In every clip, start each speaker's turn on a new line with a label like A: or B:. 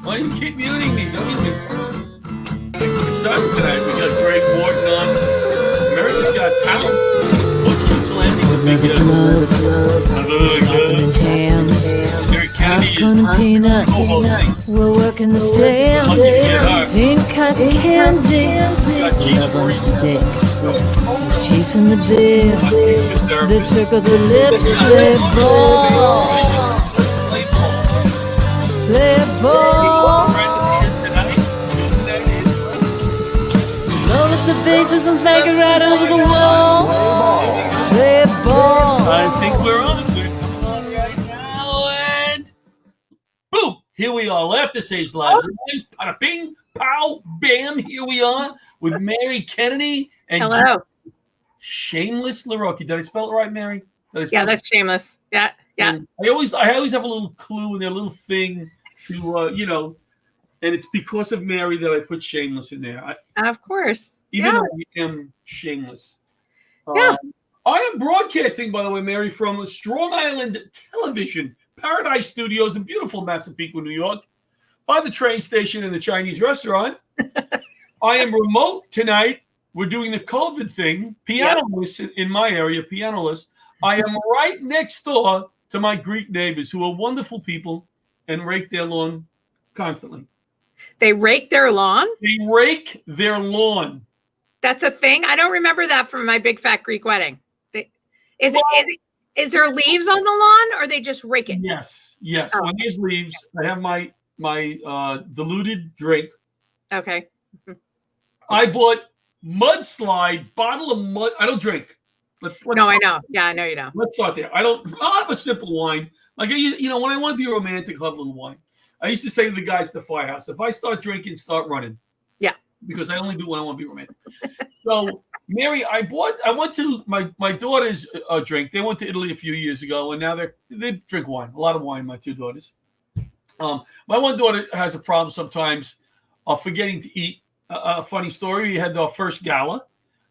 A: Why do you keep muting me? Don't you? It's exciting tonight. We got Greg Morton on. America's Got Talent. What's landing the big
B: gloves, slapping his hands, popcorn and peanuts. We're working the stands, pink cotton candy, love on a stick. He's chasing the beer, the trick of the lips. Play ball, play ball. Load up the bases and smack it right over the wall. Play ball.
A: I think we're on. We're coming on right now, and boom! Here we are. Laughter saves lives. Bada bing, pow, bam! Here we are with Mary Kennedy and
C: hello.
A: Shameless Larocchia. Did I spell it right, Mary?
C: Yeah, that's Shameless. Yeah.
A: And I always have a little clue in their little thing to and it's because of Mary that I put Shameless in there.
C: Of course.
A: Even though I am shameless.
C: Yeah.
A: I am broadcasting, by the way, Mary, from Strong Island Television, Paradise Studios in beautiful Massapequa, New York, by the train station and the Chinese restaurant. I am remote tonight. We're doing the COVID thing. Pianoless in my area, pianoless. I am right next door to my Greek neighbors who are wonderful people and rake their lawn constantly.
C: They rake their lawn?
A: They rake their lawn.
C: That's a thing? I don't remember that from my big fat Greek wedding. Is there leaves on the lawn, or they just rake it?
A: Yes.
C: Oh.
A: When there's leaves, I have my diluted drink.
C: Okay.
A: I bought mudslide bottle of mud. I don't drink.
C: No, I know. Yeah, I know you don't.
A: Let's start there. I'll have a simple wine. Like when I want to be romantic, I'll have a little wine. I used to say to the guys at the firehouse, if I start drinking, start running.
C: Yeah.
A: Because I only do when I want to be romantic. So, Mary, I went to my daughter's drink. They went to Italy a few years ago, and now they drink wine. A lot of wine, my two daughters. My one daughter has a problem sometimes of forgetting to eat. A funny story. We had our first gala.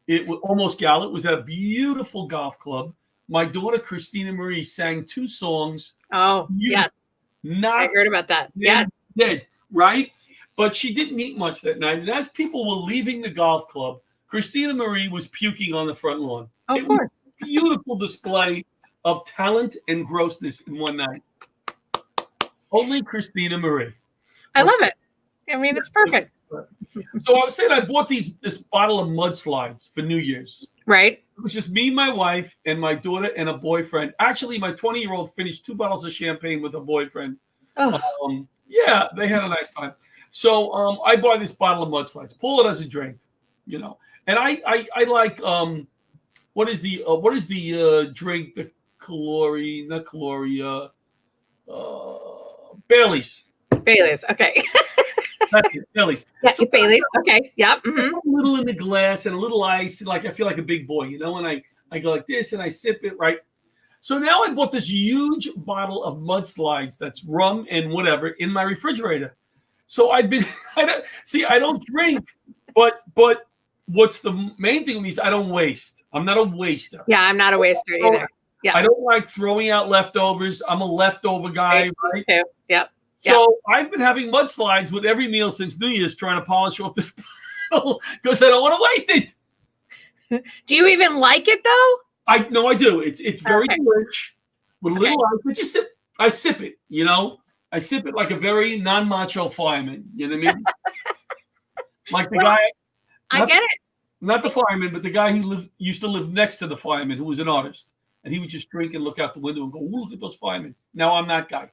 A: It was almost gala. It was at a beautiful golf club. My daughter, Christina Marie, sang 2 songs.
C: Oh, yes. I heard about that. Yeah.
A: Dead, right? But she didn't eat much that night. And as people were leaving the golf club, Christina Marie was puking on the front lawn.
C: Of course.
A: Was a beautiful display of talent and grossness in one night. Only Christina Marie.
C: I love it. I mean, it's perfect.
A: So I was saying I bought this bottle of mudslides for New Year's.
C: Right.
A: It was just me, my wife, and my daughter and a boyfriend. Actually, my 20-year-old finished 2 bottles of champagne with a boyfriend.
C: Oh.
A: Yeah, they had a nice time. So I buy this bottle of mudslides, pull it as a drink, and I like what is the drink, the Bailey's.
C: Bailey's, okay.
A: That's it, Bailey's.
C: Yeah, so Bailey's. Okay. Yep.
A: A little in the glass and a little ice, like I feel like a big boy, and I go like this and I sip it, right? So now I bought this huge bottle of mudslides that's rum and whatever in my refrigerator. So I don't drink, but what's the main thing with me is I don't waste. I'm not a waster.
C: Yeah, I'm not a waster either. Yeah.
A: I don't like throwing out leftovers. I'm a leftover guy, right?
C: Me too. Yep.
A: So I've been having mudslides with every meal since New Year's, trying to polish off this bottle because I don't want to waste it.
C: Do you even like it though?
A: I do. It's very rich with a little ice. I sip it. I sip it like a very non-macho fireman. You know what I mean? Like the guy.
C: I get it.
A: Not the fireman, but the guy who used to live next to the fireman, who was an artist, and he would just drink and look out the window and go, "Ooh, look at those firemen." Now I'm that guy.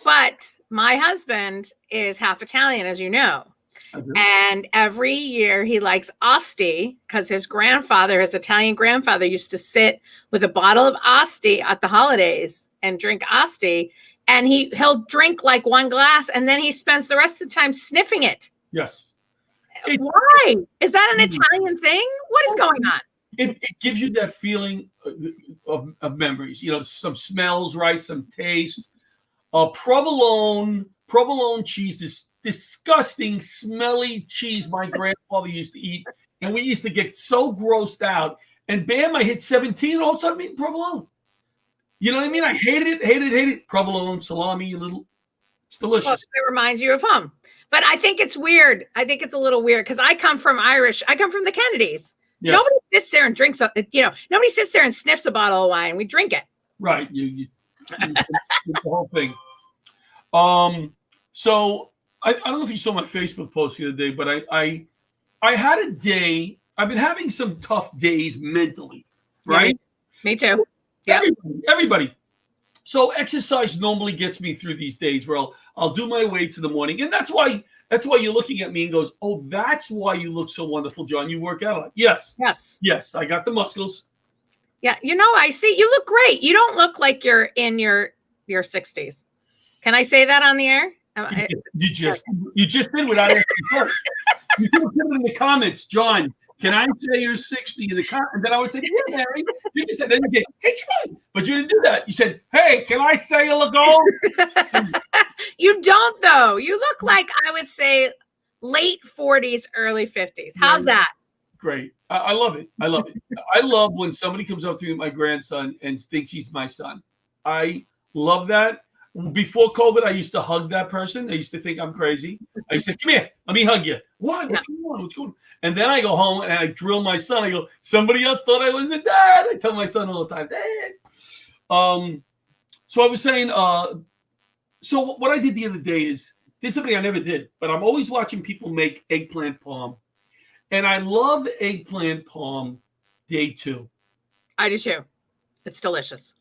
C: But my husband is half Italian, as you know. And every year he likes Asti because his Italian grandfather, used to sit with a bottle of Asti at the holidays and drink Asti. And he'll drink like 1 glass and then he spends the rest of the time sniffing it.
A: Yes.
C: Why? Is that an Italian thing? What is going on?
A: It gives you that feeling of memories. Some smells, right? Some tastes. Provolone cheese, this disgusting, smelly cheese my grandfather used to eat. And we used to get so grossed out. And bam, I hit 17. All of a sudden, I'm eating provolone. You know what I mean? I hated it. Provolone, salami, a little. It's delicious.
C: Well, it reminds you of home. But I think it's weird. I think it's a little weird because I come from the Kennedys.
A: Yes.
C: Nobody sits there and drinks, nobody sits there and sniffs a bottle of wine. We drink it.
A: Right. You the whole thing. So I don't know if you saw my Facebook post the other day, but I had a day. I've been having some tough days mentally, right?
C: Me too. Yeah.
A: Everybody. So exercise normally gets me through these days where I'll do my weights in the morning, and that's why you're looking at me and goes, "Oh, that's why you look so wonderful, John. You work out a lot." Yes. I got the muscles.
C: Yeah, I see. You look great. You don't look like you're in your 60s. Can I say that on the air?
A: You just did without asking first. You could have put it in the comments, John. Can I say you're 60 in the comment? And then I would say, yeah, Mary. You just said, then you get, hey, John. But you didn't do that. You said, hey, can I say you look old?
C: You don't, though. You look like, I would say, late 40s, early 50s. How's that?
A: Great. I love it. I love it. I love when somebody comes up to me, my grandson, and thinks he's my son. I love that. Before COVID, I used to hug that person. They used to think I'm crazy. I used to say, come here, let me hug you. Why? What's going on? What's going on? And then I go home and I drill my son. I go, somebody else thought I was the dad. I tell my son all the time, Dad. So I was saying, so what I did the other day is something I never did, but I'm always watching people make eggplant palm. And I love eggplant palm day 2.
C: I do too. It's delicious.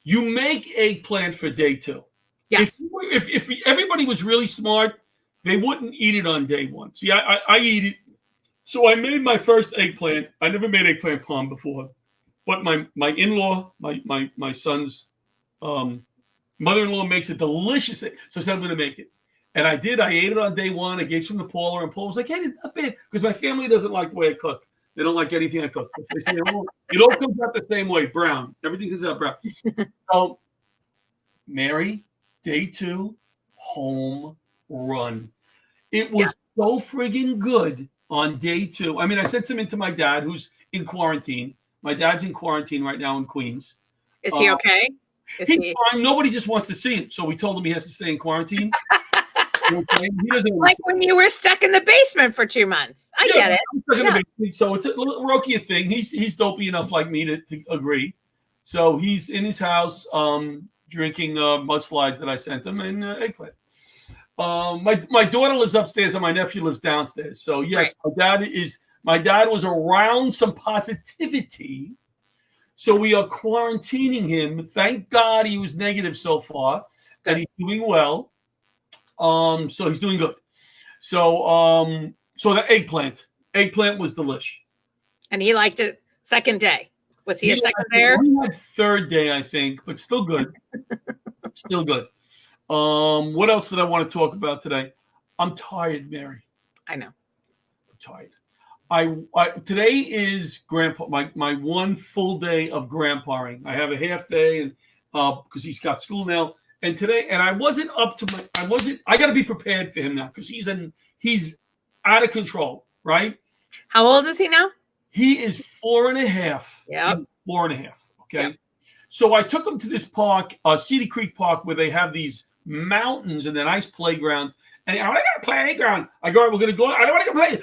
A: You make eggplant for day 2.
C: Yes.
A: If everybody was really smart, they wouldn't eat it on day 1. See, I eat it. So I made my first eggplant. I never made eggplant palm before, but my in-law, my son's mother-in-law makes a delicious. So I said I'm going to make it, and I did. I ate it on day 1. I gave some to Paula, and Paula was like, "Hey, it's not bad," because my family doesn't like the way I cook. They don't like anything I cook. They say it all comes out the same way, brown. Everything comes out brown. So, Mary, day 2, home run. It was so friggin' good on day 2. I mean, I sent some into my dad, who's in quarantine. My dad's in quarantine right now in Queens.
C: Is he okay?
A: He's fine. Nobody just wants to see him, so we told him he has to stay in quarantine. Okay? He doesn't
C: like when you were stuck in the basement for 2 months. I get it.
A: So it's a Larocchia thing. He's dopey enough like me to agree. So he's in his house drinking mudslides that I sent him and eggplant. My daughter lives upstairs and my nephew lives downstairs. So yes, my dad was around some positivity. So we are quarantining him. Thank God he was negative so far, and he's doing well. So he's doing good. So the eggplant was delish.
C: And he liked it second day. Was he a second day?
A: He had third day, I think, but still good. Still good. What else did I want to talk about today? I'm tired, Mary.
C: I know.
A: I'm tired. Today is grandpa my one full day of grandpaing. I have a half day and because he's got school now. And today, and I got to be prepared for him now because he's out of control, right?
C: How old is he now?
A: He is 4.5.
C: Yeah.
A: 4.5. Okay.
C: Yep.
A: So I took him to this park, Cedar Creek Park, where they have these mountains and a nice playground. And I got a playground. I go, we're going to go. I don't want to go play.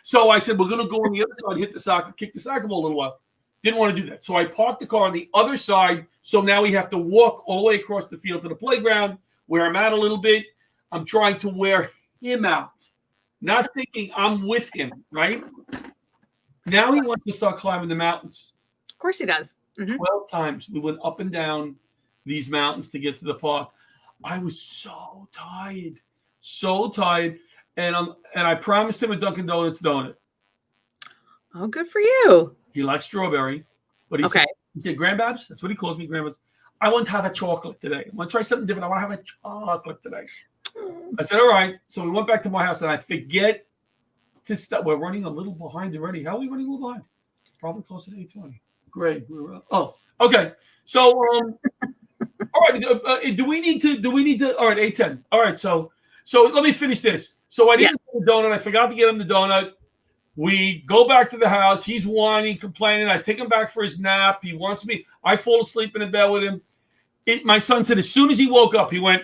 A: So I said, we're going to go on the other side, kick the soccer ball a little while. Didn't want to do that. So I parked the car on the other side. So now we have to walk all the way across the field to the playground where I'm at a little bit. I'm trying to wear him out, not thinking I'm with him, right? Now he wants to start climbing the mountains.
C: Of course he does. Mm-hmm.
A: 12 times we went up and down these mountains to get to the park. I was so tired. And I promised him a Dunkin' Donuts donut.
C: Oh, good for you.
A: He likes strawberry, but he said, Grandbabs, that's what he calls me, Grandbabs. I want to have a chocolate today. I want to try something different. I want to have a chocolate today. I said, all right. So we went back to my house, and I forget to stop. We're running a little behind already. How are we running a little behind? Probably close to 8:20. Great. Okay. So, all right. Do we need to? All right, 8:10. All right. So let me finish this. So I didn't get the donut. I forgot to get him the donut. We go back to the house. He's whining, complaining. I take him back for his nap. He wants me. I fall asleep in the bed with him. My son said as soon as he woke up, he went,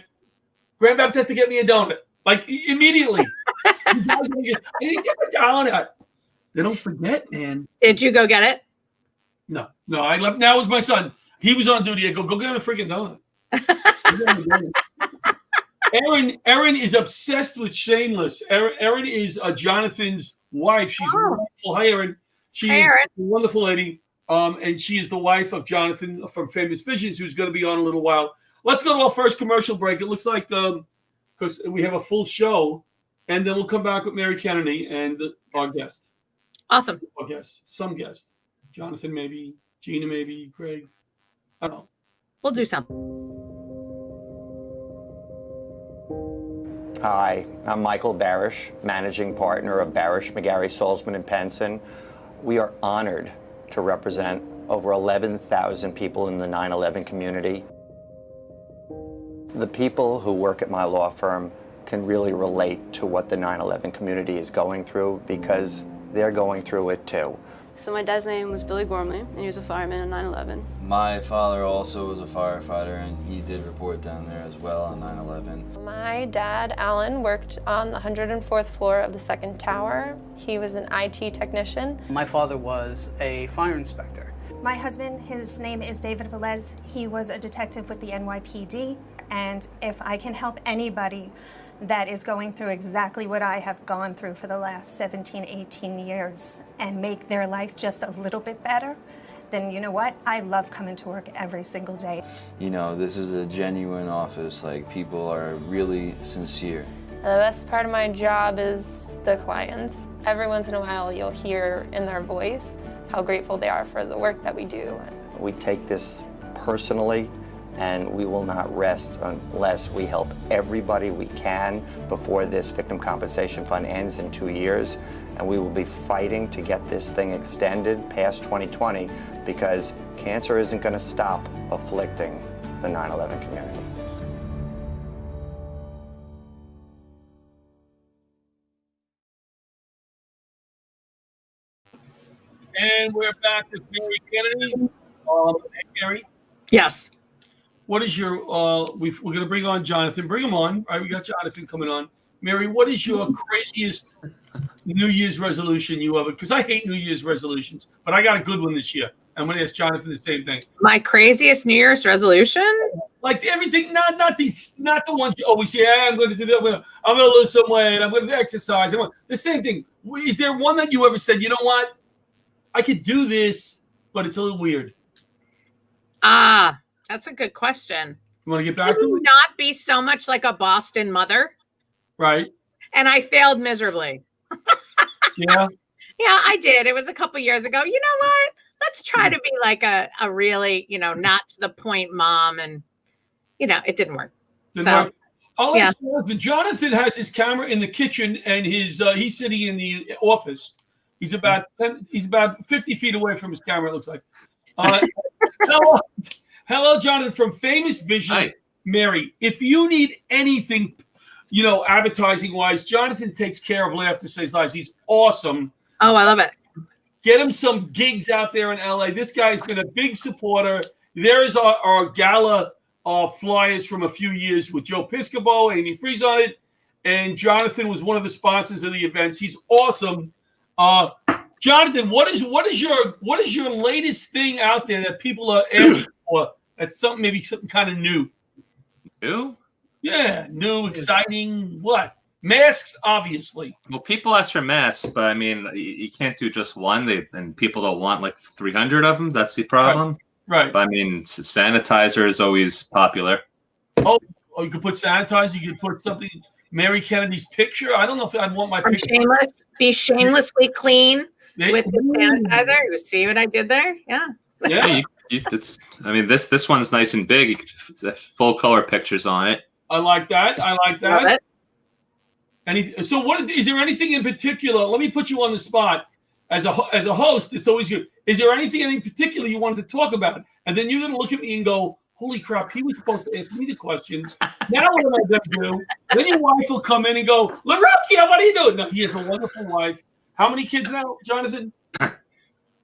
A: Grandpappy has to get me a donut. Like immediately. I didn't get a donut. They don't forget, man.
C: Did you go get it?
A: No, I left. Now it was my son. He was on duty. I go get him a freaking donut. Erin is obsessed with Shameless. Erin is Jonathan's wife. She's wonderful. Hi, Erin. She's a wonderful lady. And she is the wife of Jonathan from Famous Visions, who's going to be on a little while. Let's go to our first commercial break. It looks like because we have a full show, and then we'll come back with Mary Kennedy and our guest.
C: Awesome.
A: Our guest, some guest. Jonathan, maybe. Gina, maybe. Craig. I don't know.
C: We'll do some.
D: Hi, I'm Michael Barish, managing partner of Barish, McGarry, Salzman, and Penson. We are honored to represent over 11,000 people in the 9/11 community. The people who work at my law firm can really relate to what the 9/11 community is going through because they're going through it too.
E: So my dad's name was Billy Gormley, and he was a fireman on 9/11.
F: My father also was a firefighter, and he did report down there as well on 9/11.
G: My dad, Alan, worked on the 104th floor of the second tower. He was an IT technician.
H: My father was a fire inspector.
I: My husband, his name is David Velez. He was a detective with the NYPD, and if I can help anybody that is going through exactly what I have gone through for the last 17, 18 years and make their life just a little bit better, then you know what? I love coming to work every single day.
F: You know, this is a genuine office. Like, people are really sincere.
G: The best part of my job is the clients. Every once in a while you'll hear in their voice how grateful they are for the work that we do.
D: We take this personally, and we will not rest unless we help everybody we can before this victim compensation fund ends in 2 years. And we will be fighting to get this thing extended past 2020 because cancer isn't going to stop afflicting the 9/11 community.
A: And we're back with Mary Kennedy. Hey, Mary.
C: Yes.
A: What is your, we're going to bring on Jonathan. Bring him on. All right, we got Jonathan coming on. Mary, what is your craziest New Year's resolution you ever, because I hate New Year's resolutions, but I got a good one this year. I'm going to ask Jonathan the same thing.
C: My craziest New Year's resolution?
A: Like everything, not the ones you always say, yeah, I'm going to do that. I'm going to lose some weight. I'm going to exercise. The same thing. Is there one that you ever said, you know what? I could do this, but it's a little weird.
C: That's a good question.
A: You want to get back to it?
C: Not be so much like a Boston mother.
A: Right.
C: And I failed miserably.
A: Yeah.
C: Yeah, I did. It was a couple years ago. You know what? Let's try to be like a really, not to the point mom. And, it didn't work.
A: Jonathan has his camera in the kitchen and he's sitting in the office. He's about 50 feet away from his camera, it looks like. Hello, Jonathan, from Famous Visions. Hi. Mary, if you need anything, advertising-wise, Jonathan takes care of Laughter Saves Lives. He's awesome.
C: Oh, I love it.
A: Get him some gigs out there in LA. This guy's been a big supporter. There is our gala flyers from a few years with Joe Piscopo, Amy Freeze on it, and Jonathan was one of the sponsors of the events. He's awesome. Jonathan, what is your latest thing out there that people are asking for? That's something kind of new.
J: New?
A: Yeah, new, exciting. What? Masks, obviously.
J: Well, people ask for masks, but I mean, you can't do just one. And people don't want like 300 of them. That's the problem.
A: Right.
J: But I mean, sanitizer is always popular.
A: Oh, you could put sanitizer. You could put something. Mary Kennedy's picture. I don't know if I'd want my picture.
C: Shameless. Be shamelessly clean with the sanitizer. You see what I did there? Yeah.
A: Yeah.
J: This one's nice and big. It's full color pictures on it.
A: I like that.
C: Love it.
A: So what is there anything in particular? Let me put you on the spot. As a host, it's always good. Is there anything in particular you wanted to talk about? And then you're going to look at me and go, holy crap, he was supposed to ask me the questions. Now what am I going to do? Then your wife will come in and go, Larocchia, what are you doing? No, he has a wonderful wife. How many kids now, Jonathan?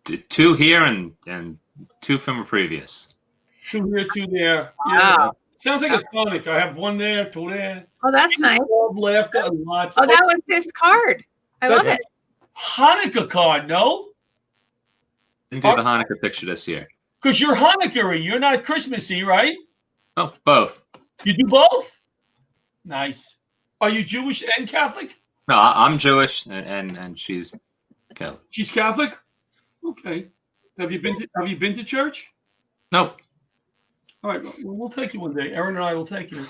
J: 2 here and 2 from a previous.
A: 2 here, 2 there.
C: Wow.
A: Sounds like a tonic. I have one there, two there.
C: Oh, that's nice.
A: Love, laughter, and lots.
C: Oh, that was his card. I love it.
A: Hanukkah card, no?
J: Didn't do the Hanukkah picture this year.
A: Because you're Hanukkah-y. You're not Christmassy, right?
J: Oh, both.
A: You do both? Nice. Are you Jewish and Catholic?
J: No, I'm Jewish, and she's Catholic.
A: She's Catholic? Okay. Have you been to church?
J: Nope.
A: All right, well, we'll take you one day. Aaron and I will take you.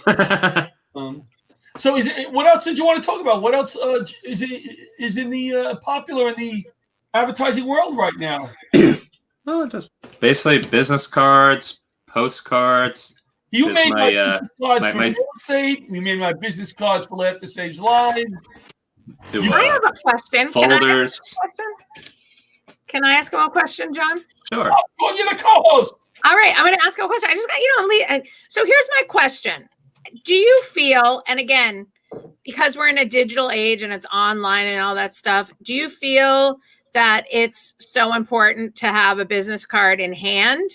A: So, what else did you want to talk about? What else is in the popular in the advertising world right now?
J: Oh, just basically business cards, postcards.
A: You made my business cards for real estate. You made my business cards for Laughter Saves Lives.
C: I have a question.
J: Folders.
C: Can I ask him a question, John?
J: Sure.
A: Oh, you're the co-host.
C: All right, I'm going to ask him a question. I just got, so here's my question. Do you feel, and again, because we're in a digital age and it's online and all that stuff, do you feel that it's so important to have a business card in hand?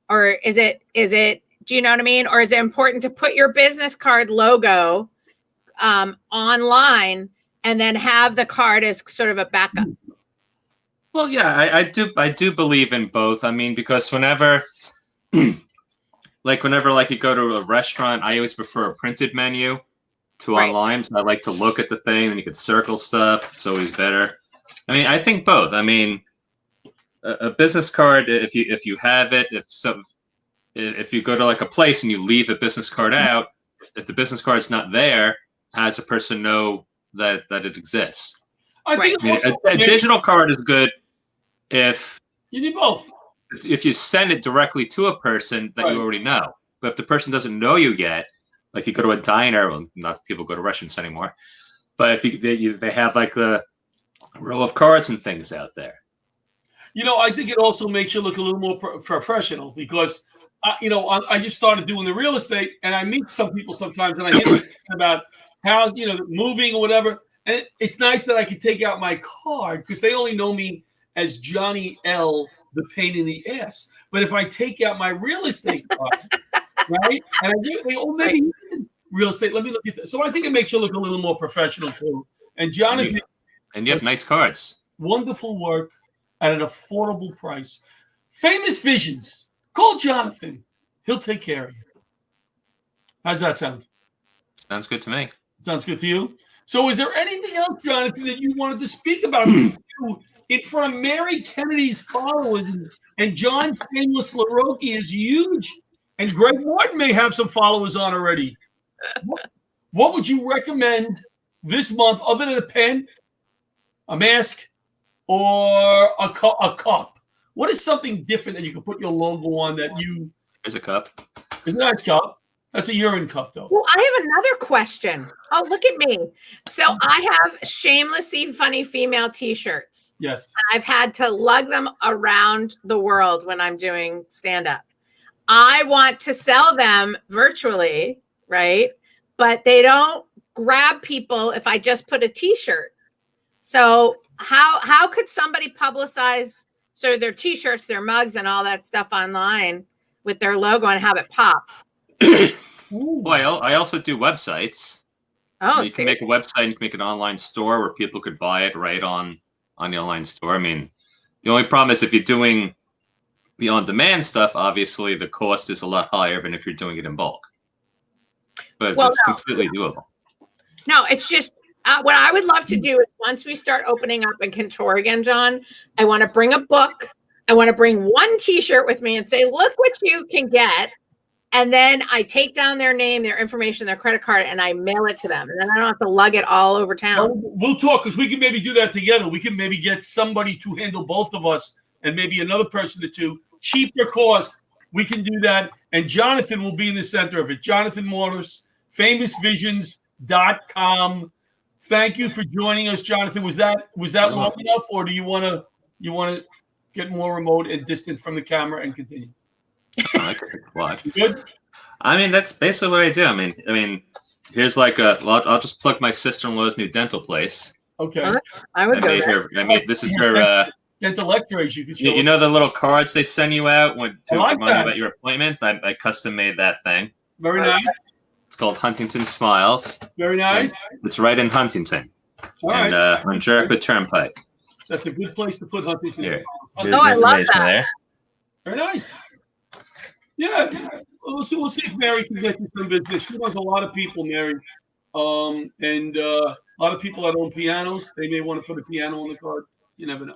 C: Or is it, do you know what I mean? Or is it important to put your business card logo online and then have the card as sort of a backup?
J: Well, yeah, I do believe in both. I mean, because whenever like you go to a restaurant, I always prefer a printed menu to online. So I like to look at the thing and you can circle stuff. It's always better. I mean, I think both. I mean, a business card, if you have it, if you go to like a place and you leave a business card out, if the business card's not there, how does a person know that it exists?
A: I think
J: a digital card is good if
A: you do both.
J: If you send it directly to a person that you already know. But if the person doesn't know you yet, like you go to a diner, well, not people go to restaurants anymore, but if they have like the row of cards and things out there.
A: I think it also makes you look a little more professional because, I just started doing the real estate and I meet some people sometimes and I hear about how, moving or whatever. And it's nice that I can take out my card because they only know me as Johnny L., the pain in the ass. But if I take out my real estate card, right? And maybe real estate, let me look at that. So I think it makes you look a little more professional too. And Jonathan.
J: And you have nice cards.
A: Wonderful work at an affordable price. Famous Visions. Call Jonathan. He'll take care of you. How's that sound?
J: Sounds good to me.
A: Sounds good to you? So is there anything else, Jonathan, that you wanted to speak about in front of Mary Kennedy's followers? And John Shameless Larocchia is huge. And Greg Morton may have some followers on already. What would you recommend this month other than a pen, a mask, or a cup? What is something different that you can put your logo on that you...
J: There's a cup.
A: It's a nice cup. That's a urine cup, though.
C: Well, I have another question. Oh, look at me. So I have shamelessly funny female T-shirts.
A: Yes.
C: I've had to lug them around the world when I'm doing stand-up. I want to sell them virtually, right? But they don't grab people if I just put a T-shirt. So how could somebody publicize sort of their T-shirts, their mugs, and all that stuff online with their logo and have it pop?
J: Well, I also do websites.
C: Oh,
J: you can make a website and you can make an online store where people could buy it right on the online store. I mean, the only problem is if you're doing the on-demand stuff, obviously the cost is a lot higher than if you're doing it in bulk. But it's completely doable.
C: No, it's just what I would love to do is once we start opening up and can tour again, John, I want to bring a book. I want to bring one T-shirt with me and say, look what you can get. And then I take down their name, their information, their credit card, and I mail it to them. And then I don't have to lug it all over town.
A: We'll talk because we can maybe do that together. We can maybe get somebody to handle both of us and maybe another person or two. Cheaper cost. We can do that. And Jonathan will be in the center of it. Jonathan Morris, famousvisions.com. Thank you for joining us, Jonathan. Was that long enough, or do you want to get more remote and distant from the camera and continue?
J: What?
A: Good.
J: I mean, that's basically what I do. I mean, here's like I'll just plug my sister-in-law's new dental place.
A: Okay.
C: I would go there.
J: This is her
A: dental X-rays. You can show.
J: The little cards they send you out to
A: like
J: remind you about your appointment. I custom made that thing.
A: Very nice.
J: It's called Huntington Smiles.
A: Very nice.
J: It's right in Huntington.
A: All right.
J: On Jerkwood Turnpike.
A: That's a good place to put Huntington.
J: Here's
C: I
J: the
C: love
J: information
C: that.
J: there.
A: Very nice. Yeah. We'll see if Mary can get you some business. She knows a lot of people, Mary. And a lot of people that own pianos, they may want to put a piano on the card. You never know.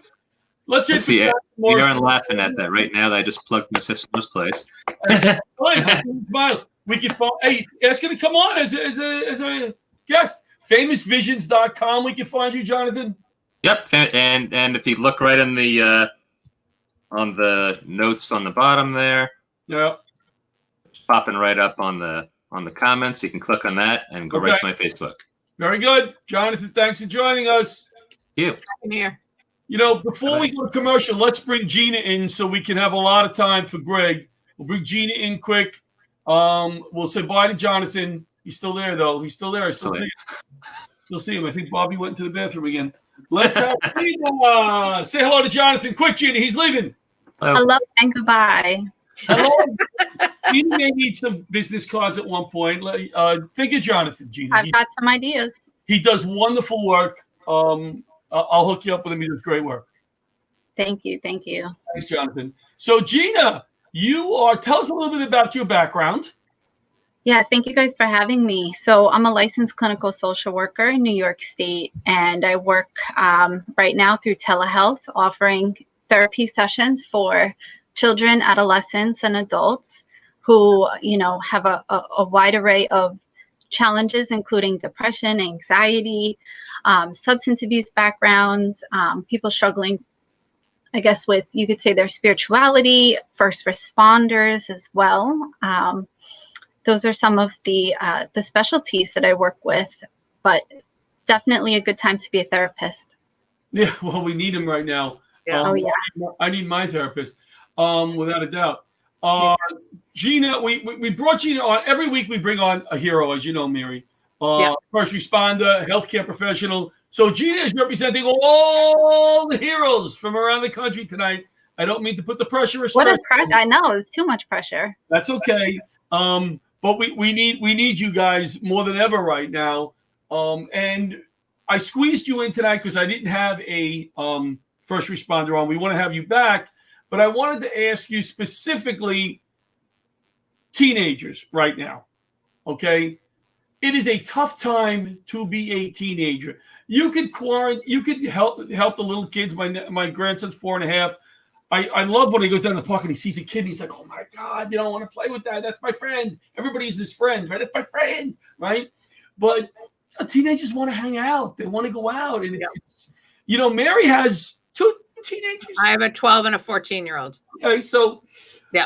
A: Let's just
J: see it. You aren't laughing at that right now. That I just plugged my sister's place.
A: Miles, we can phone. Hey, ask her to come on as a guest. FamousVisions.com. We can find you, Jonathan.
J: Yep, and if you look right in the on the notes on the bottom there,
A: yeah,
J: it's popping right up on the comments. You can click on that and go right to my Facebook.
A: Very good, Jonathan. Thanks for joining us.
J: Thank you.
C: Here.
A: You know, before we go to commercial, let's bring Gina in so we can have a lot of time for Greg. We'll bring Gina in quick. We'll say bye to Jonathan. He's still there, though. He's still there. I still see him. I think Bobby went into the bathroom again. Let's have Gina. Say hello to Jonathan. Quick, Gina. He's leaving.
K: Hello and goodbye.
A: Hello. Gina may need some business cards at one point. Think of Jonathan, Gina.
K: I've got some ideas.
A: He does wonderful work. I'll hook you up with him. He does great work.
K: Thank you. Thank you.
A: Thanks, Jonathan. So, Gina, tell us a little bit about your background.
K: Yes, thank you guys for having me. So I'm a licensed clinical social worker in New York State, and I work right now through telehealth, offering therapy sessions for children, adolescents, and adults who, have a wide array of challenges, including depression, anxiety, substance abuse backgrounds, people struggling, I guess, with, you could say, their spirituality, first responders as well. Those are some of the specialties that I work with, but definitely a good time to be a therapist.
A: Yeah, well, we need him right now.
K: Yeah.
A: I need my therapist, without a doubt. Gina, we brought Gina on. Every week we bring on a hero, as you know, Mary. First responder, healthcare professional. So Gina is representing all the heroes from around the country tonight. I don't mean to put the pressure or stress.
K: What a pressure! I know it's too much pressure.
A: That's okay. But we need you guys more than ever right now. And I squeezed you in tonight because I didn't have a first responder on. We want to have you back, but I wanted to ask you specifically teenagers right now. Okay, it is a tough time to be a teenager. You could help the little kids. My grandson's 4.5. I love when he goes down the park and he sees a kid and he's like, oh my God, I want to play with that. That's my friend. Everybody's his friend, right? That's my friend, right? But teenagers want to hang out. They want to go out. And it's Mary has 2 teenagers.
C: I have a 12 and a 14-year-old.
A: Okay, so
C: yeah.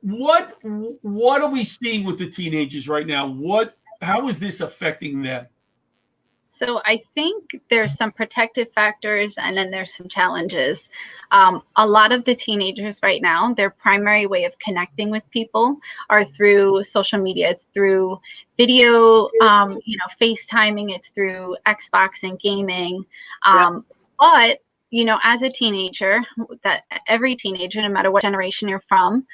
A: What are we seeing with the teenagers right now? How is this affecting them?
K: So I think there's some protective factors and then there's some challenges. A lot of the teenagers right now, their primary way of connecting with people are through social media. It's through video, FaceTiming. It's through Xbox and gaming. But, as a teenager, that every teenager, no matter what generation you're from,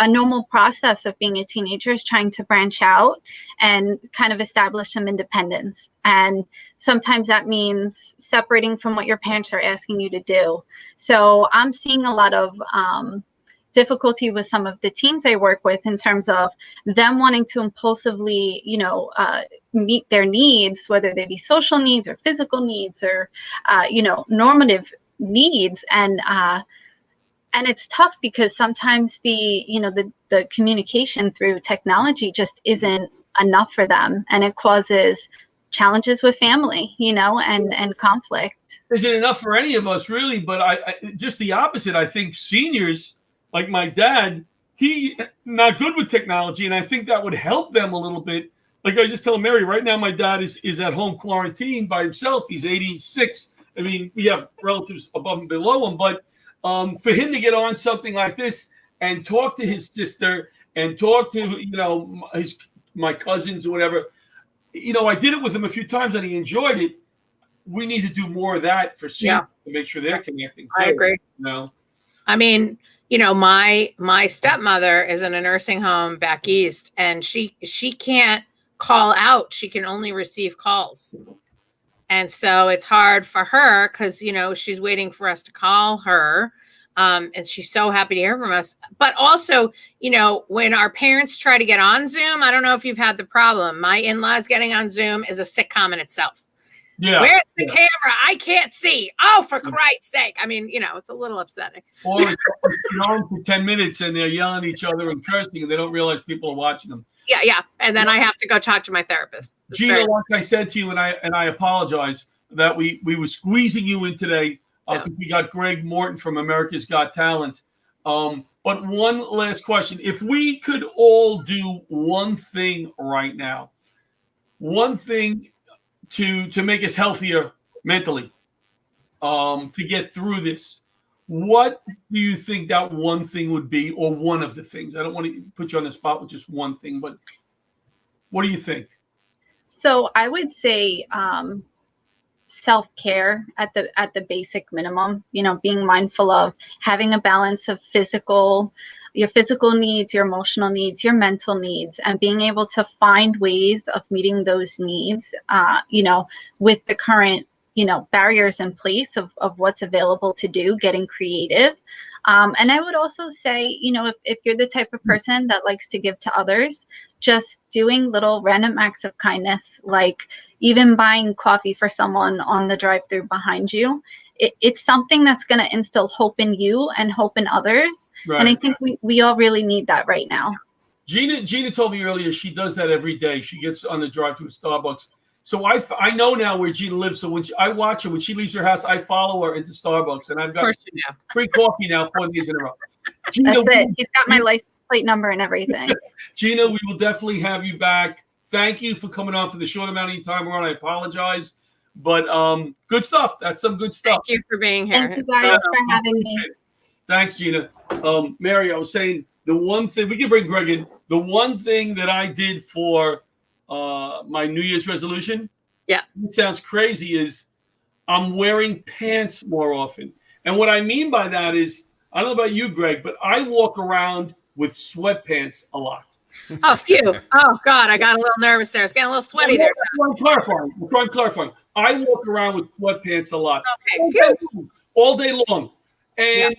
K: a normal process of being a teenager is trying to branch out and kind of establish some independence. And sometimes that means separating from what your parents are asking you to do. So I'm seeing a lot of difficulty with some of the teens I work with in terms of them wanting to impulsively, meet their needs, whether they be social needs or physical needs or, normative needs. And it's tough because sometimes the communication through technology just isn't enough for them, and it causes challenges with family, and conflict.
A: Isn't enough for any of us, really. But I just the opposite. I think seniors, like my dad, he not good with technology, and I think that would help them a little bit. Like I was just telling Mary, right now my dad is at home quarantined by himself. He's 86. I mean, we have relatives above and below him, but for him to get on something like this and talk to his sister and talk to my cousins or whatever, I did it with him a few times and he enjoyed it. We need to do more of that for seniors to make sure they're connecting too,
C: I agree.
A: No,
C: I mean, my stepmother is in a nursing home back east, and she can't call out. She can only receive calls. And so it's hard for her because, she's waiting for us to call her. And she's so happy to hear from us. But also, when our parents try to get on Zoom, I don't know if you've had the problem. My in-laws getting on Zoom is a sitcom in itself.
A: Yeah.
C: Where's the camera? I can't see. Oh, for Christ's sake. I mean, it's a little upsetting.
A: Or it's on for 10 minutes and they're yelling at each other and cursing and they don't realize people are watching them.
C: Yeah. And then I have to go talk to my therapist.
A: Gina, like I said to you, and I apologize that we were squeezing you in today because we got Greg Morton from America's Got Talent. But one last question. If we could all do one thing right now, one thing to make us healthier mentally, to get through this, what do you think that one thing would be, or one of the things? I don't want to put you on the spot with just one thing, but what do you think?
K: So I would say self-care at the basic minimum, being mindful of having a balance of your physical needs, your emotional needs, your mental needs, and being able to find ways of meeting those needs, with the current, barriers in place of what's available to do, getting creative. And I would also say, if you're the type of person that likes to give to others, just doing little random acts of kindness, like even buying coffee for someone on the drive-through behind you, it's something that's going to instill hope in you and hope in others. Right. And I think we all really need that right now.
A: Gina told me earlier she does that every day. She gets on the drive-through Starbucks. So I know now where Gina lives. So I watch her when she leaves her house, I follow her into Starbucks, and I've got free coffee now 4 days in a row. Gina,
K: that's it. He's got my license plate number and everything.
A: Gina, we will definitely have you back. Thank you for coming on for the short amount of time we're on. I apologize, but good stuff. That's some good stuff.
C: Thank you for being here.
K: Thank you guys for having me.
A: Thanks, Gina. Mary, I was saying the one thing we can bring Greg in. The one thing that I did for my New Year's resolution, it sounds crazy, is I'm wearing pants more often. And what I mean by that is, I don't know about you, Greg, but I walk around with sweatpants a lot.
C: Oh, phew. Oh, God, I got a little nervous there. It's getting a little sweaty there.
A: I'm clarifying. I walk around with sweatpants a lot.
C: Okay.
A: All day long. And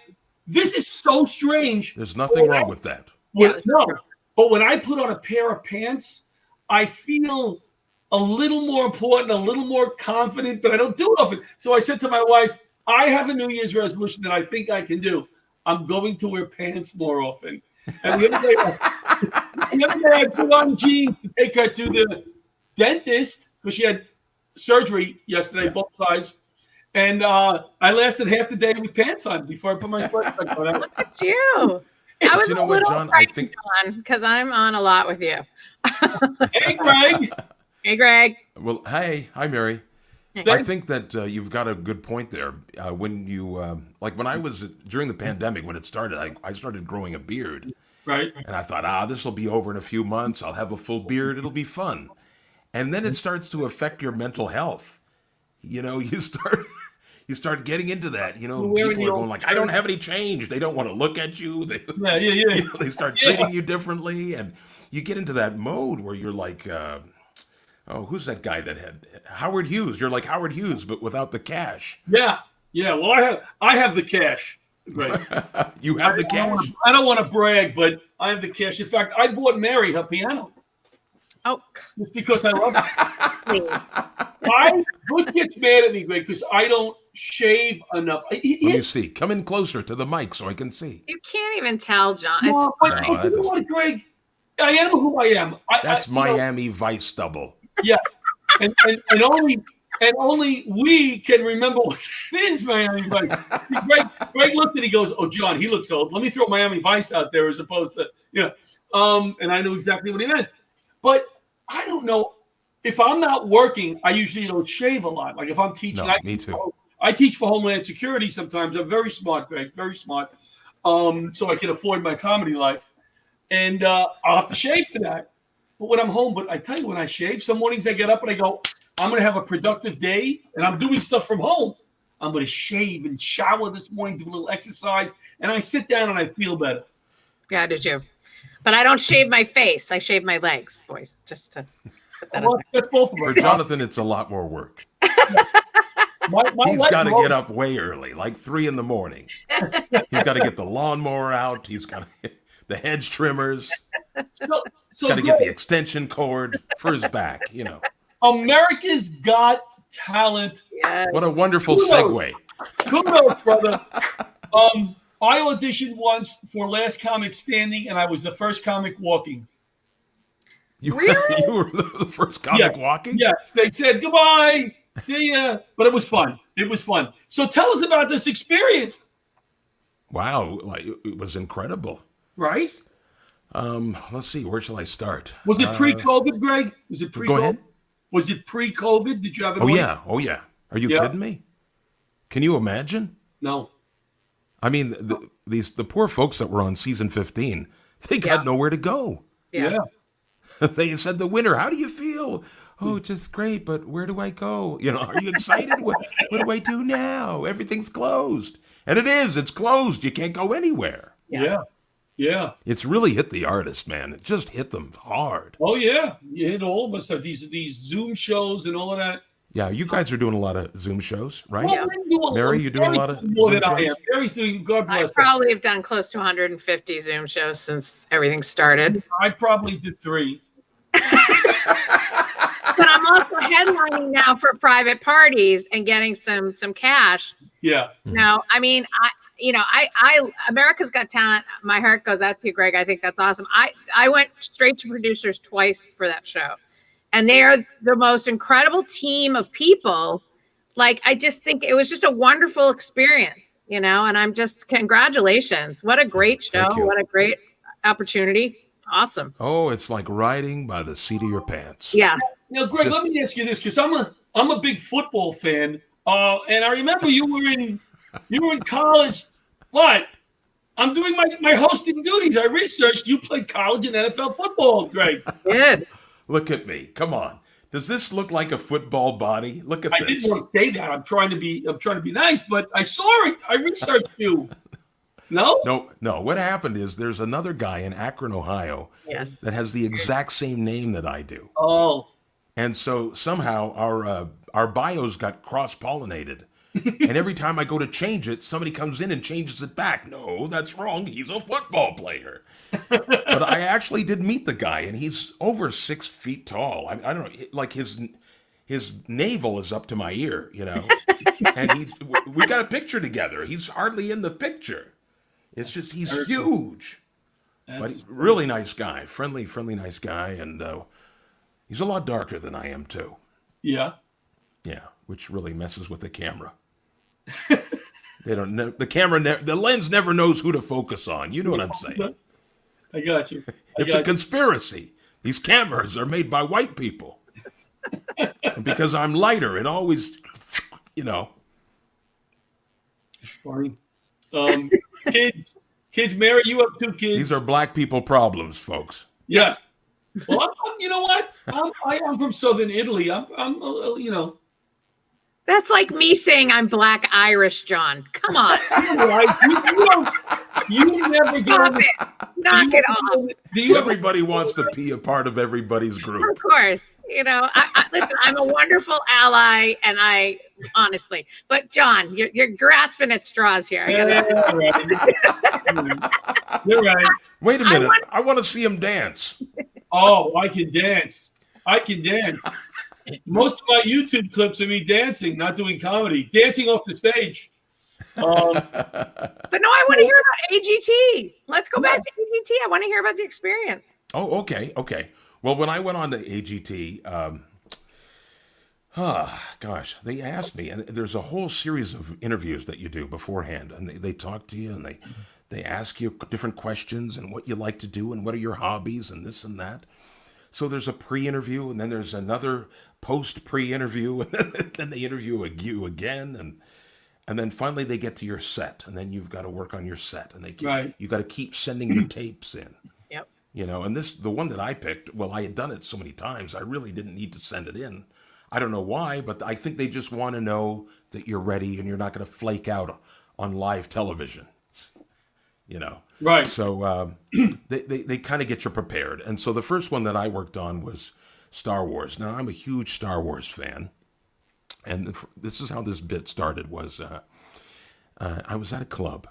A: this is so strange.
L: There's nothing wrong with that.
A: No. But when I put on a pair of pants, I feel a little more important, a little more confident, but I don't do it often. So I said to my wife, I have a New Year's resolution that I think I can do. I'm going to wear pants more often. And the other day I put on jeans to take her to the dentist because she had surgery yesterday, both sides. And I lasted half the day with pants on before I put my sweatpants on.
C: Look at you. I was
L: you know what, John? I think
C: because I'm on a lot with you.
A: Hey, Greg.
C: Hey, Greg.
L: Well, hi, Mary. I think that you've got a good point there. When you when I was during the pandemic, when it started, I started growing a beard.
A: Right.
L: And I thought, this will be over in a few months. I'll have a full beard. It'll be fun. And then it starts to affect your mental health. You start getting into that. People are going like, I don't have any change. They don't want to look at you. They they start treating you differently, and you get into that mode where you're like, who's that guy that had Howard Hughes? You're like Howard Hughes, but without the cash.
A: Yeah. Well, I have the cash. Right.
L: You have the cash.
A: I don't want to brag, but I have the cash. In fact, I bought Mary her piano.
C: Oh,
A: just because I love it. Bush gets mad at me, Greg, because I don't shave enough.
L: Let me see. Come in closer to the mic so I can see.
C: You can't even tell, John.
A: No, you know what, Greg? I am who I am.
L: That's Miami Vice double.
A: Yeah, and only we can remember what it is, Miami Vice. Greg looked and he goes, "Oh, John, he looks old. Let me throw Miami Vice out there as opposed to and I knew exactly what he meant. But I don't know. If I'm not working, I usually don't shave a lot. Like if I'm teaching,
L: me too.
A: I teach for Homeland Security sometimes. I'm very smart, Greg, very smart. So I can afford my comedy life. And I'll have to shave for that. But when I'm home, I tell you, when I shave, some mornings I get up and I go, I'm going to have a productive day, and I'm doing stuff from home. I'm going to shave and shower this morning, do a little exercise, and I sit down and I feel better.
C: Yeah, I do too. But I don't shave my face. I shave my legs, boys, just to put that
A: Well, that's both of us.
L: For Jonathan, it's a lot more work. He's got to get up way early, like 3 in the morning. He's got to get the lawnmower out. He's got to the hedge trimmers. He's got to get the extension cord for his back, you know.
A: America's Got Talent.
C: Yes.
L: What a wonderful segue.
A: Kudos, brother. I auditioned once for Last Comic Standing, and I was the first comic walking.
L: You were the first comic walking?
A: Yes. They said, goodbye. See ya. But it was fun. It was fun. So tell us about this experience.
L: Wow. Like, it was incredible.
A: Right?
L: Let's see. Where shall I start?
A: Was it pre-COVID, Greg? Was it pre-COVID?
L: Go ahead.
A: Was it pre-COVID? Did you have it?
L: Oh, yeah. Are you kidding me? Can you imagine?
A: No.
L: I mean, the poor folks that were on season 15, they got nowhere to go.
C: Yeah.
L: They said, the winner, how do you feel? Oh, just great, but where do I go? You know, are you excited? what do I do now? Everything's closed. And it's closed. You can't go anywhere.
A: Yeah.
L: It's really hit the artist, man. It just hit them hard.
A: Oh, yeah. You hit all of us. These Zoom shows and all of that.
L: Yeah, you guys are doing a lot of Zoom shows, right?
A: Well,
L: Mary, you're doing a lot of
A: more
L: Zoom
A: than I
L: shows?
A: am. Mary's doing, God bless
C: I probably have done close to 150 Zoom shows since everything started.
A: I probably did 3.
C: But I'm also headlining now for private parties and getting some cash.
A: Yeah.
C: No, I mean, I America's Got Talent. My heart goes out to you, Greg. I think that's awesome. I went straight to producers twice for that show, and they are the most incredible team of people. Like, I just think it was just a wonderful experience, and I'm just, congratulations. What a great show. What a great opportunity. Awesome.
L: Oh, it's like riding by the seat of your pants.
C: Yeah.
A: Now, Greg, let me ask you this, because I'm a big football fan, and I remember you were in college. What? I'm doing my hosting duties. I researched you played college and NFL football, Greg.
C: Good.
L: Look at me. Come on. Does this look like a football body? Look at this.
A: I didn't want to say that. I'm trying to be nice, but I saw it. I researched you. No?
L: No. What happened is there's another guy in Akron, Ohio, that has the exact same name that I do.
A: Oh.
L: And so somehow our bios got cross-pollinated. And every time I go to change it, somebody comes in and changes it back. No, that's wrong. He's a football player. But I actually did meet the guy, and he's over 6 feet tall. I don't know, like his navel is up to my ear, And we got a picture together. He's hardly in the picture. It's just he's huge. But he's a really nice guy, friendly, nice guy, and he's a lot darker than I am too.
A: Yeah.
L: Yeah, which really messes with the camera. They don't. The lens never knows who to focus on. You know what I'm saying?
A: I got you.
L: It's a conspiracy. These cameras are made by white people. And because I'm lighter, it always,
A: It's funny. Kids, Mary, you have 2 kids.
L: These are black people problems, folks.
A: Yes. Well, you know what? I'm from Southern Italy. I'm
C: That's like me saying I'm Black Irish, John. Come on.
A: You never go.
C: Knock it off.
L: Everybody wants to be a part of everybody's group.
C: Of course. Listen, I'm a wonderful ally, and honestly, but John, you're grasping at straws here.
A: You're right.
L: Wait a minute. I want to see him dance.
A: Oh, I can dance. Most of my YouTube clips of me dancing, not doing comedy, dancing off the stage.
C: But no, I want to hear about AGT. Let's go back to AGT. I want to hear about the experience.
L: Oh, okay. Well, when I went on to AGT, they asked me, and there's a whole series of interviews that you do beforehand, and they talk to you, and they ask you different questions and what you like to do and what are your hobbies and this and that. So there's a pre-interview, and then there's another post-pre-interview, and then they interview you again, and then finally they get to your set, and then you've got to work on your set, and you got to keep sending your tapes in.
C: Yep.
L: And the one that I picked, well, I had done it so many times, I really didn't need to send it in. I don't know why, but I think they just want to know that you're ready and you're not going to flake out on live television.
A: Right.
L: So they kind of get you prepared. And so the first one that I worked on was Star Wars. Now, I'm a huge Star Wars fan. And this is how this bit started was I was at a club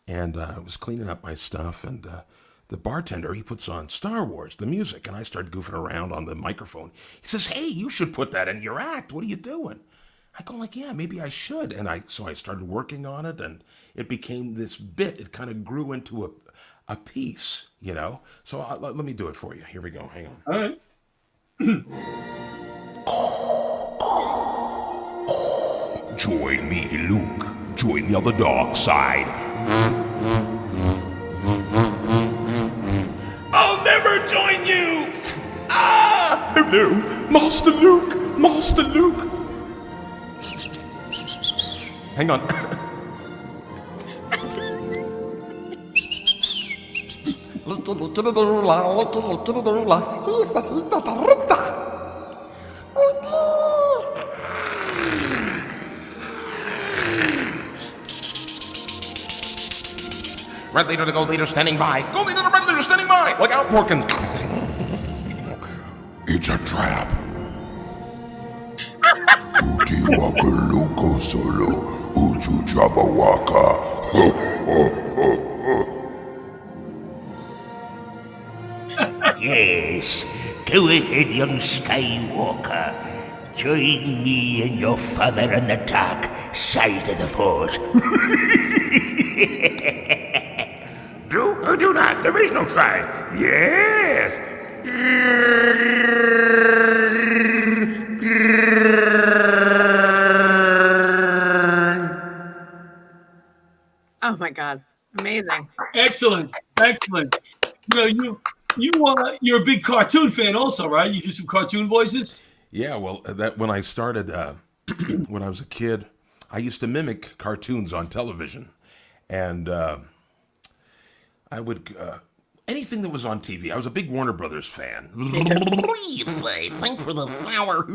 L: and I was cleaning up my stuff and the bartender, he puts on Star Wars, the music, and I started goofing around on the microphone. He says, "Hey, you should put that in your act. What are you doing?" I go like, "Yeah, maybe I should." And so I started working on it, and it became this bit. It kind of grew into a piece, So let me do it for you. Here we go. Hang on.
A: All right.
L: Join me, Luke. Join me on the dark side. I'll never join you! Ah! Hello, Master Luke! Master Luke! Hang on. Red leader, the gold leader standing by. Gold leader, the red leader standing by. Look out, Morton. It's a trap. Uti waka loco solo. Uju jabba waka.
M: Yes, go ahead, young Skywalker. Join me and your father on the dark side of the Force. Do not. There is no try. Yes.
C: Oh my God. Amazing.
A: Excellent. You're a big cartoon fan also, right? You do some cartoon voices?
L: Yeah, well, that when I started, when I was a kid, I used to mimic cartoons on television. And I would, anything that was on TV. I was a big Warner Brothers fan.
M: Thanks for the flower.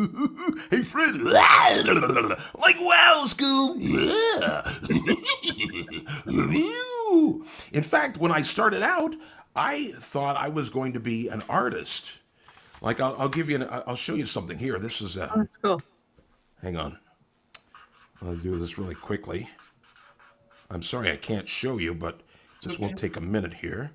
L: Hey, Fred. Like, wow, Scoob. Yeah. In fact, when I started out, I thought I was going to be an artist. Like, I'll give you, I'll show you something here. This is,
C: that's cool.
L: Hang on. I'll do this really quickly. I'm sorry I can't show you, but this won't take a minute here.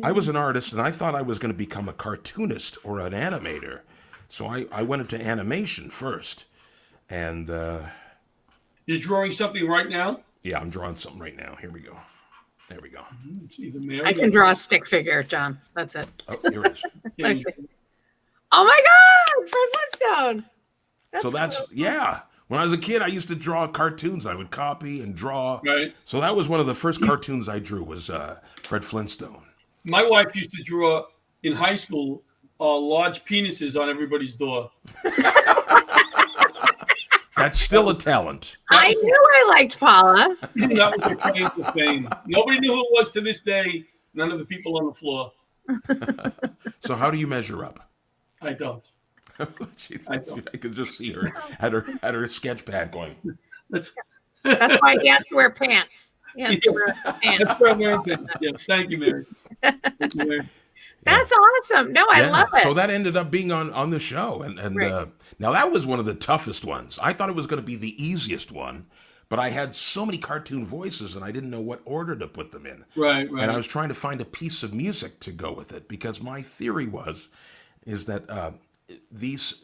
L: I was an artist, and I thought I was going to become a cartoonist or an animator. So I went into animation first. And
A: you're drawing something right now?
L: Yeah, I'm drawing something right now. Here we go. There we go.
C: I can draw a stick figure, John. That's it.
L: Oh, here it is.
C: Oh my God, Fred Flintstone.
L: That's yeah. When I was a kid, I used to draw cartoons. I would copy and draw.
A: Right.
L: So that was one of the first cartoons I drew was Fred Flintstone.
A: My wife used to draw in high school large penises on everybody's door.
L: That's still a talent.
C: I knew I liked Paula.
A: That was her claim to fame. Nobody knew who it was to this day. None of the people on the floor.
L: So how do you measure up?
A: I don't.
L: I could just see her at her sketch pad going.
C: That's why he has to wear pants. He has to wear pants.
A: That's why I'm wearing pants. Yeah. Thank you, Mary. Thank you, Mary.
C: That's awesome. No, I love it.
L: So that ended up being on the show. And
C: right.
L: Now that was one of the toughest ones. I thought it was going to be the easiest one, but I had so many cartoon voices and I didn't know what order to put them in.
A: Right.
L: And I was trying to find a piece of music to go with it because my theory is that these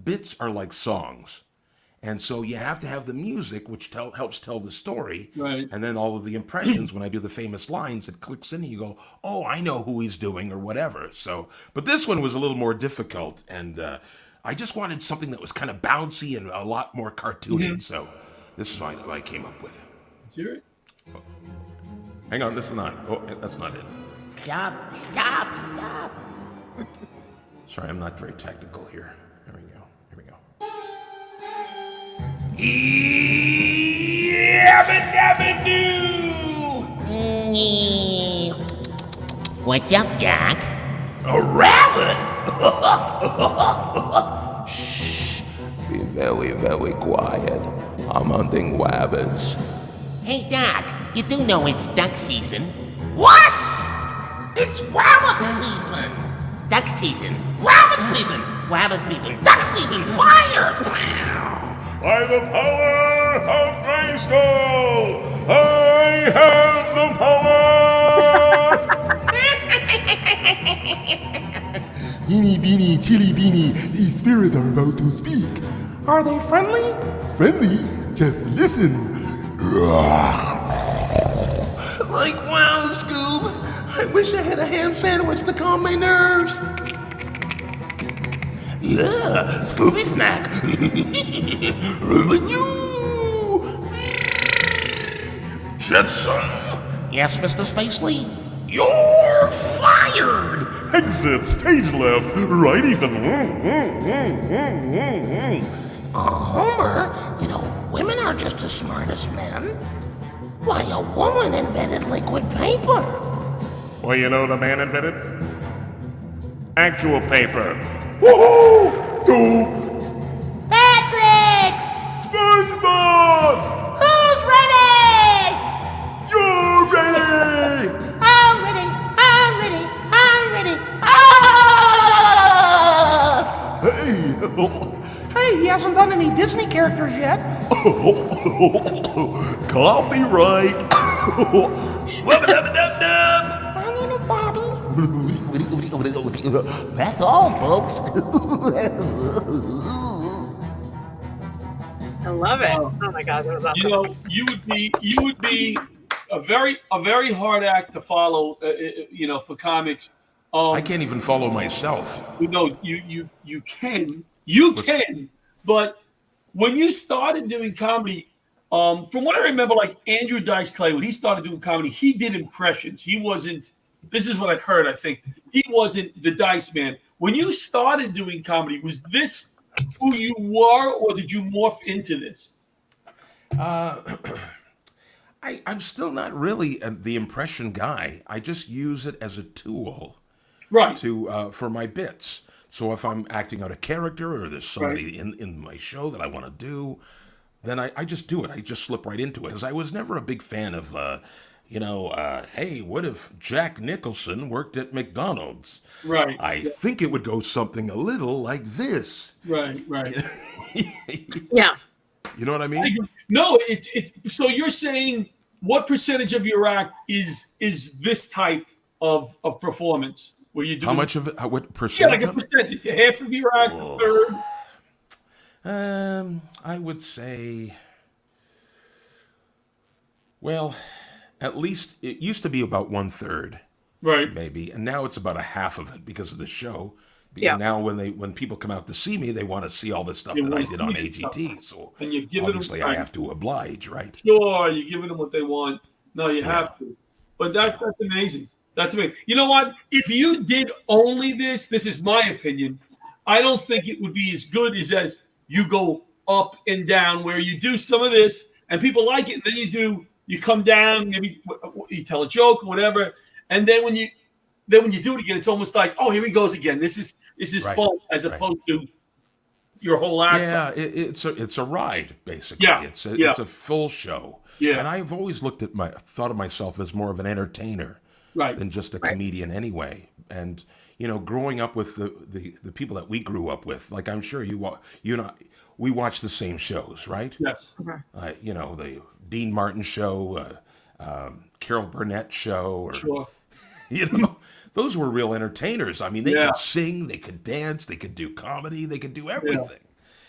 L: bits are like songs. And so you have to have the music, which helps tell the story.
A: Right.
L: And then all of the impressions, when I do the famous lines, it clicks in and you go, oh, I know who he's doing or whatever. So, but this one was a little more difficult. And I just wanted something that was kind of bouncy and a lot more cartoony. Mm-hmm. So this is what I came up with.
A: Hear it?
L: Oh. Hang on, this is not. Oh, that's not it.
M: Stop.
L: Sorry, I'm not very technical here. There we go.
M: What's up, Jack? A rabbit?
L: Shh. Being very, very quiet. I'm hunting rabbits.
M: Hey, Doc, you do know it's duck season. What? It's rabbit season! Duck season, rabbit season, rabbit season, duck season, fire!
N: By the power of Grayskull, I have the power!
O: Beanie, beanie, chili beanie, these spirits are about to speak. Are they friendly? Friendly? Just listen.
M: Like, wow, Scoob, I wish I had a ham sandwich to calm my nerves. Yeah, Scooby snack.
N: Jetson!
M: Yes, Mr. Spacely? You're fired!
N: Exit stage left, right Ethan.
M: Homer, you know, women are just as smart as men. Why, a woman invented liquid paper.
N: Well, you know the man invented? Actual paper. Woohoo! Dope!
M: Patrick!
N: SpongeBob!
M: Who's ready?
N: You're ready!
M: I'm ready! I'm ready! I'm ready! Ah!
O: Hey, he hasn't done any Disney characters yet.
N: Copyright!
M: That's all, folks.
C: I love it. Oh my God, that was awesome.
A: You know, you would be a very hard act to follow. You know, for comics.
L: I can't even follow myself.
A: No, you can, but when you started doing comedy, from what I remember, like Andrew Dice Clay, when he started doing comedy, he did impressions. He wasn't. This is what I've heard. I think he wasn't the Dice Man. When you started doing comedy, was this who you were, or did you morph into this?
L: I'm still not really the impression guy. I just use it as a tool,
A: right?
L: To for my bits. So if I'm acting out a character or there's somebody in my show that I want to do, then I just do it. I just slip right into it. Because I was never a big fan of, hey, what if Jack Nicholson worked at McDonald's?
A: Right.
L: I think it would go something a little like this.
A: Right.
C: Yeah.
L: You know what I mean?
A: No, it's so you're saying what percentage of your act is this type of performance? Where you do
L: how much of it? What percentage?
A: Yeah, like a percentage. Half of your act, a third.
L: I would say, well, at least it used to be about 1/3,
A: right?
L: Maybe, and now it's about a half of it because of the show.
A: Yeah.
L: Now when people come out to see me, they want to see all the stuff that I did on AGT. So
A: and you're giving
L: obviously
A: them,
L: I have to oblige, right?
A: Sure, you're giving them what they want. No, you have to. But that's amazing. That's amazing. You know what? If you did only this is my opinion. I don't think it would be as good as you go up and down, where you do some of this and people like it, and then you come down, maybe you tell a joke or whatever, and then when you do it again, it's almost like, oh, here he goes again. This is
L: right.
A: fun, as opposed to your whole act.
L: Yeah, it's a ride basically.
A: Yeah.
L: It's a full show.
A: Yeah.
L: And I've always thought of myself as more of an entertainer,
A: right,
L: than just a comedian anyway. And growing up with the people that we grew up with, like I'm sure we watch the same shows, right?
A: Yes.
L: The Dean Martin show, Carol Burnett show, or
A: sure.
L: Those were real entertainers. I mean, they could sing, they could dance, they could do comedy, they could do everything.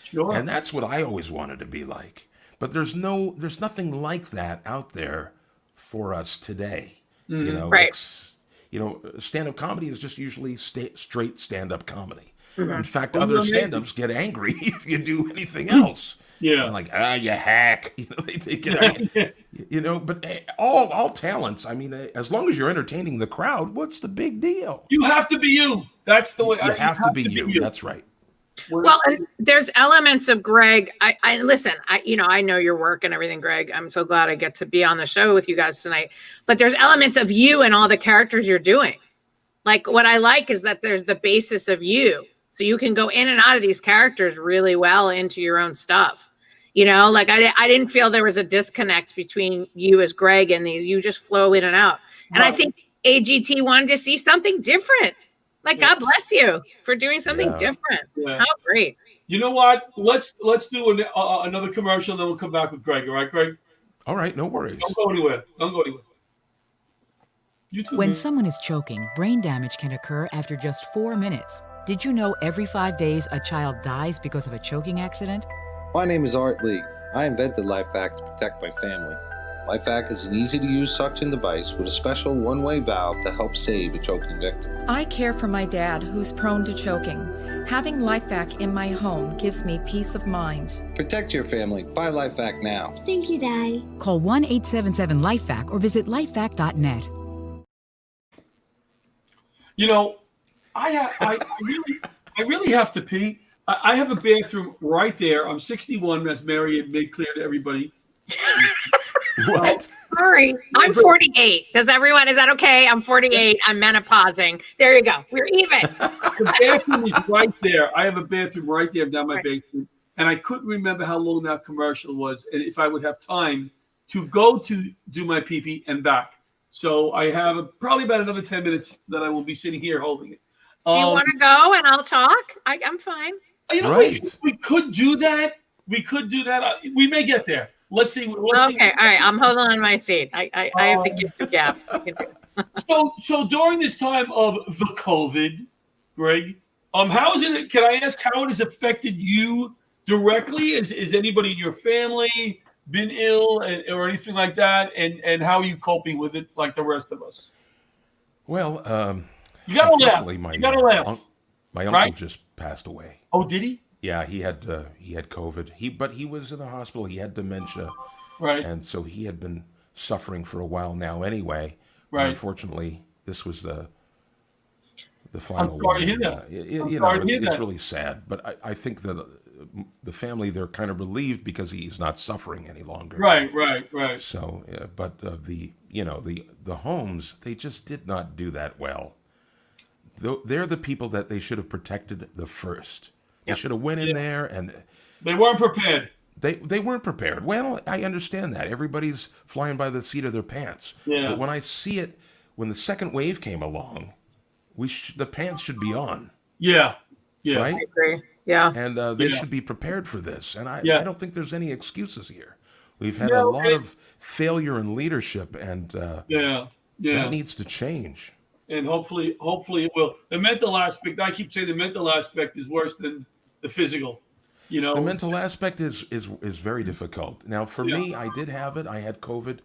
A: Sure.
L: And that's what I always wanted to be like. But there's nothing like that out there for us today.
A: Mm-hmm.
C: Right.
L: Stand-up comedy is just usually straight stand-up comedy.
C: Mm-hmm.
L: In fact, other stand-ups get angry if you do anything else.
A: Yeah.
L: They're like, you hack. They take it out. But all talents, I mean, as long as you're entertaining the crowd, what's the big deal?
A: You have to be you. That's the way.
L: You have to be you. That's right.
C: Well, and there's elements of Greg. I listen. I know your work and everything, Greg. I'm so glad I get to be on the show with you guys tonight. But there's elements of you and all the characters you're doing. Like what I like is that there's the basis of you. So you can go in and out of these characters really well into your own stuff. You know, like I didn't feel there was a disconnect between you as Greg and these. You just flow in and out. And I think AGT wanted to see something different. Like, God bless you for doing something different.
A: Yeah.
C: How great.
A: You know what? Let's do another commercial, then we'll come back with Greg. All right, Greg?
L: All right, no worries.
A: Don't go anywhere. Don't go anywhere. You too.
P: When someone is choking, brain damage can occur after just 4 minutes. Did you know every 5 days a child dies because of a choking accident?
Q: My name is Art Lee. I invented LifeVac to protect my family. LifeVac is an easy-to-use suction device with a special one-way valve to help save a choking victim.
R: I care for my dad, who's prone to choking. Having LifeVac in my home gives me peace of mind.
Q: Protect your family. Buy LifeVac now.
P: Thank you, Daddy. Call 1-877-LifeVac or visit lifevac.net.
A: You know, I really have to pee. I have a bathroom right there. I'm 61, as Mary had made clear to everybody.
L: What?
C: Sorry, I'm 48. Is that okay? I'm 48. I'm menopausing. There you go. We're even.
A: The bathroom is right there. I have a bathroom right there down my basement. And I couldn't remember how long that commercial was and if I would have time to go to do my pee-pee and back. So I have probably about another 10 minutes that I will be sitting here holding it.
C: Do you want to go and I'll talk? I'm fine.
A: You know, we could do that. We could do that. We may get there. Let's see.
C: Okay, all right. I'm holding on my seat. I have the gift of gab.
A: So during this time of the COVID, Greg, how is it? Can I ask how it has affected you directly? Is anybody in your family been ill or anything like that? And how are you coping with it, like the rest of us?
L: Well,
A: you gotta laugh. You gotta laugh.
L: My uncle just passed away.
A: Oh, did he?
L: Yeah, he had COVID. But he was in the hospital. He had dementia,
A: right?
L: And so he had been suffering for a while now. Anyway,
A: right.
L: Unfortunately, this was the final.
A: I'm sorry to hear that.
L: It's really sad. But I think that the family, they're kind of relieved because he's not suffering any longer.
A: Right.
L: So, but the homes, they just did not do that well. They're the people that they should have protected the first. They should have went in there and
A: they weren't prepared.
L: They weren't prepared. Well, I understand that. Everybody's flying by the seat of their pants.
A: Yeah.
L: But when I see it, when the second wave came along, the pants should be on.
A: Yeah.
L: Right?
C: I agree. Yeah.
L: And they should be prepared for this. And I don't think there's any excuses here. We've had a lot of failure in leadership, and that needs to change.
A: And hopefully it will. The mental aspect, I keep saying the mental aspect is worse than the physical. You know,
L: the mental aspect is very difficult. Now, for me, I did have it. I had COVID.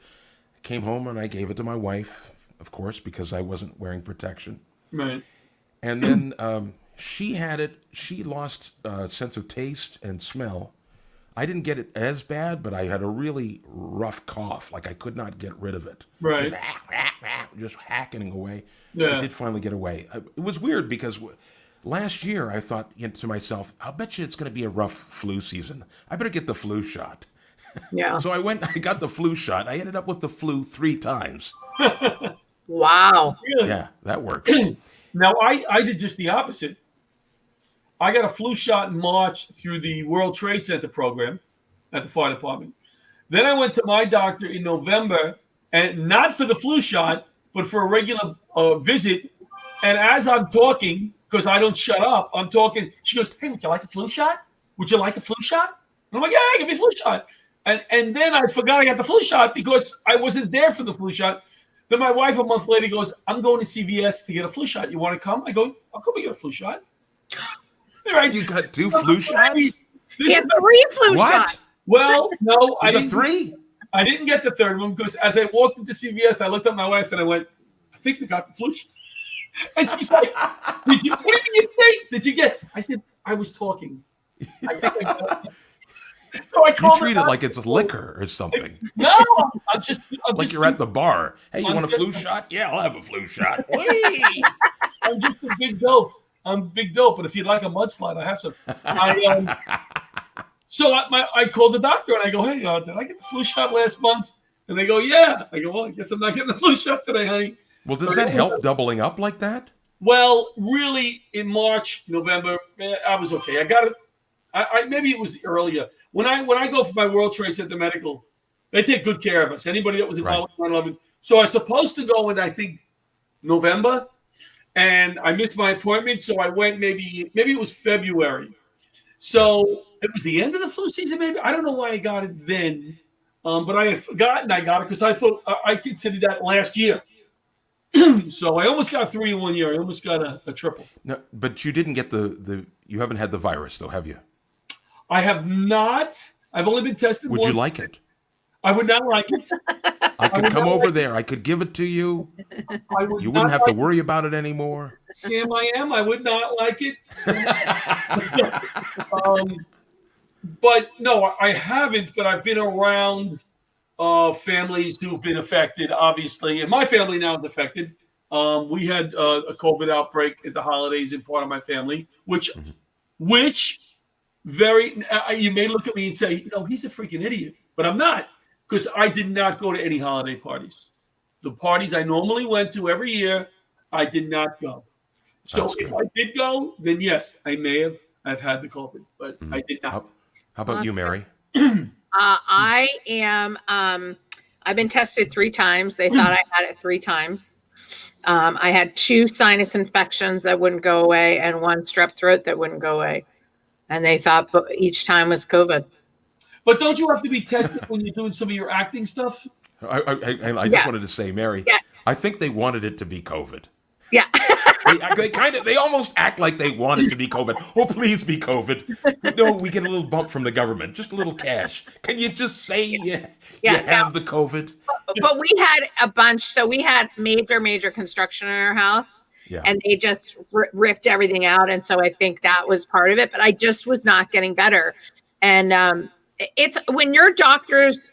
L: Came home and I gave it to my wife, of course, because I wasn't wearing protection.
A: Right.
L: And then she had it. She lost sense of taste and smell. I didn't get it as bad, but I had a really rough cough. Like I could not get rid of it.
A: Right.
L: Just hacking away.
A: Yeah.
L: It did finally get away. It was weird because last year I thought to myself, I'll bet you it's going to be a rough flu season. I better get the flu shot.
C: Yeah.
L: So I got the flu shot. I ended up with the flu 3 times.
C: Wow.
A: Really?
L: Yeah, that works.
A: Now, I did just the opposite. I got a flu shot in March through the World Trade Center program at the fire department. Then I went to my doctor in November, and not for the flu shot, but for a regular visit. And as I'm talking, because I don't shut up, I'm talking. She goes, "Hey, would you like a flu shot? Would you like a flu shot?" And I'm like, "Yeah, give me a flu shot." And then I forgot I got the flu shot because I wasn't there for the flu shot. Then my wife a month later goes, "I'm going to CVS to get a flu shot. You want to come?" I go, "I'll come and get a flu shot." Right.
L: You got 2 flu shots?
C: He had 3 flu shots.
A: Well, no, I
L: didn't.
A: 3? I didn't get the third one because as I walked into CVS, I looked at my wife and I went, "I think we got the flu shot." And she's like, what did you say? Did you get? I said, "I was talking." I think I got it. So I called.
L: You treat it like it's liquor or something.
A: No, I'm just
L: like you're at the bar. Hey, you want a flu shot? Yeah, I'll have a flu shot.
A: I'm just a big dope. I'm big dope, but if you'd like a mudslide, I have some. So I called the doctor and I go, "Hey, did I get the flu shot last month?" And they go, "Yeah." I go, "Well, I guess I'm not getting the flu shot today, honey."
L: Well, does that help doubling up like that?
A: Well, really, in March, November, I was okay. I got it. Maybe it was earlier. When I go for my World Trade Center medical, they take good care of us. Anybody that was involved with 9/11. So I was supposed to go in, I think, November, and I missed my appointment. So I went maybe it was February. So it was the end of the flu season. Maybe I don't know why I got it then, but I had forgotten I got it because I thought I considered that last year. So I almost got 3 in 1 year. I almost got a triple.
L: No, but you didn't get the. You haven't had the virus, though, have you?
A: I have not. I've only been tested
L: Would
A: once.
L: you like it?
A: I would not like it.
L: I could come over there. I could give it to you. You wouldn't have to worry about it anymore.
A: Sam, I would not like it. But no, I haven't. But I've been around families who've been affected, obviously, and my family now is affected. We had a COVID outbreak at the holidays in part of my family, which very you may look at me and say, he's a freaking idiot, but I'm not, because I did not go to any holiday parties. The parties I normally went to every year, I did not go. So if I did go, then yes, I've had the COVID, but I did not.
L: How about you, Mary?
C: I am. I've been tested 3 times. They thought I had it 3 times. I had 2 sinus infections that wouldn't go away, and 1 strep throat that wouldn't go away. And they thought each time was COVID.
A: But don't you have to be tested when you're doing some of your acting stuff?
L: I just wanted to say, Mary, I think they wanted it to be COVID.
C: Yeah.
L: They almost act like they want it to be COVID. Oh, please be COVID. No, we get a little bump from the government, just a little cash. Can you just say you have the COVID?
C: But we had a bunch. So we had major construction in our house. Yeah. And they just ripped everything out. And so I think that was part of it. But I just was not getting better. And it's when your doctor's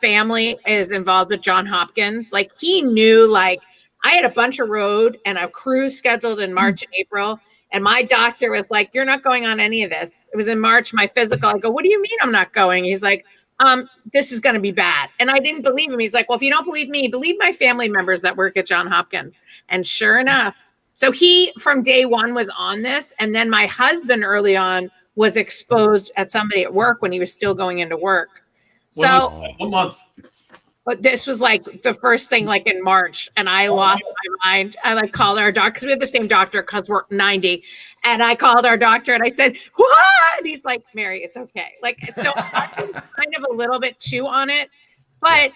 C: family is involved with John Hopkins, like he knew, like I had a bunch of road and a cruise scheduled in March and April. And my doctor was like, you're not going on any of this. It was in March, my physical. I go, what do you mean I'm not going? He's like, this is going to be bad. And I didn't believe him. He's like, well, if you don't believe me, believe my family members that work at John Hopkins. And sure enough, so he from day one was on this. And then my husband early on was exposed at somebody at work when he was still going into work. So
A: one month.
C: But this was like the first thing, like in March, and I lost my mind. I like called our doctor because we have the same doctor because we're 90. And I called our doctor and I said, what? And he's like, Mary, it's okay. Like, so I'm kind of a little bit too on it. But,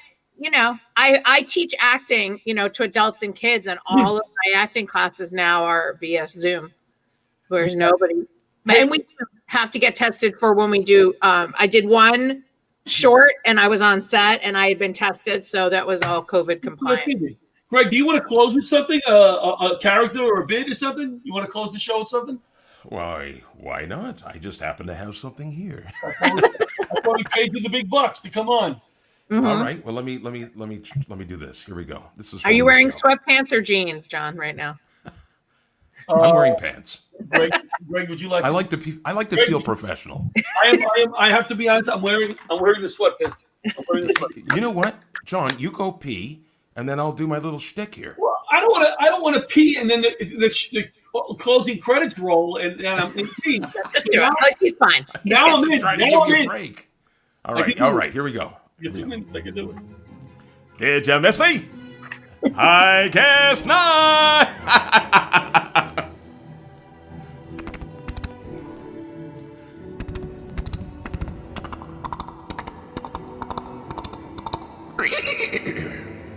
C: I teach acting, to adults and kids, and all of my acting classes now are via Zoom. There's nobody. And we have to get tested for when we do. I did one short and I was on set and I had been tested, so that was all COVID compliant.
A: Greg, do you want to close with something, a character or a bit or something? You want to close the show with something?
L: Why not? I just happen to have something here.
A: I thought we paid you the big bucks to come on.
C: Mm-hmm.
L: All right. Well, let me do this. Here we go. This is.
C: Are you wearing sweatpants or jeans, John, right now?
L: I'm wearing pants.
A: Greg, would you like?
L: I like to feel professional.
A: I have to be honest. I'm wearing the sweatpants.
L: You know what, John? You go pee, and then I'll do my little shtick here.
A: Well, I don't want to pee, and then the closing credits roll, and I'm in pee.
C: Just do it. He's fine.
A: Now I'm in.
L: Trying to give you a break. All right. Here we go.
A: You have 2 minutes. I can do it.
N: Did you miss me? I guess not.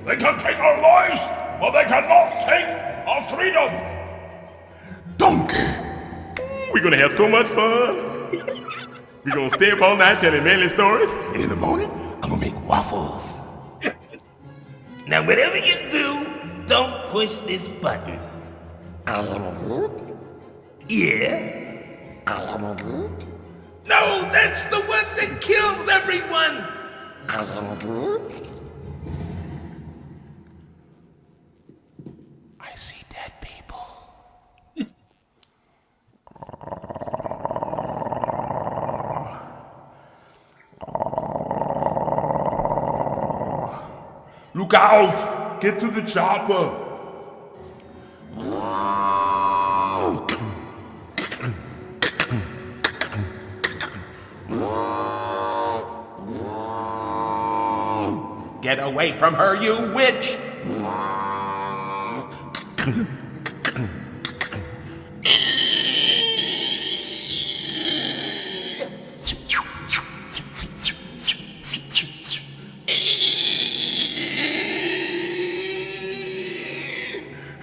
N: They can take our lives, but they cannot take our freedom. Donkey! Ooh, we're gonna have so much fun. We're gonna stay up all night telling manly stories, and in the morning, I'm gonna make waffles.
M: Now, whatever you do, don't push this button. I am a Groot? Yeah. I am a Groot? No, that's the one that kills everyone. I am a Groot?
L: I see dead people.
N: Look out! Get to the chopper!
L: Get away from her, you witch!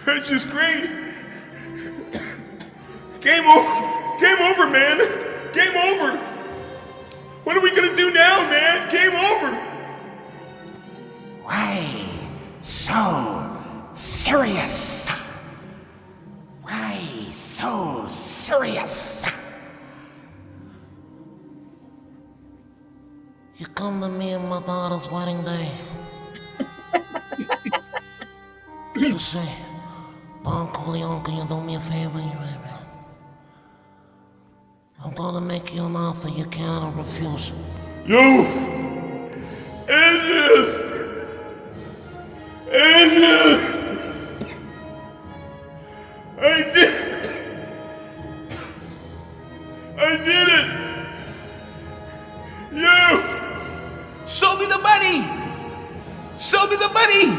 N: That's just great. Game over. Game over, man. Game over. What are we gonna do now, man? Game over.
M: Why so serious? Why so serious? You come to me on my daughter's wedding day. You say, Uncle, can you do me a favor? I'm gonna make you an offer you cannot refuse.
N: Yo! I did it! You!
M: Show me the money! Show me the money!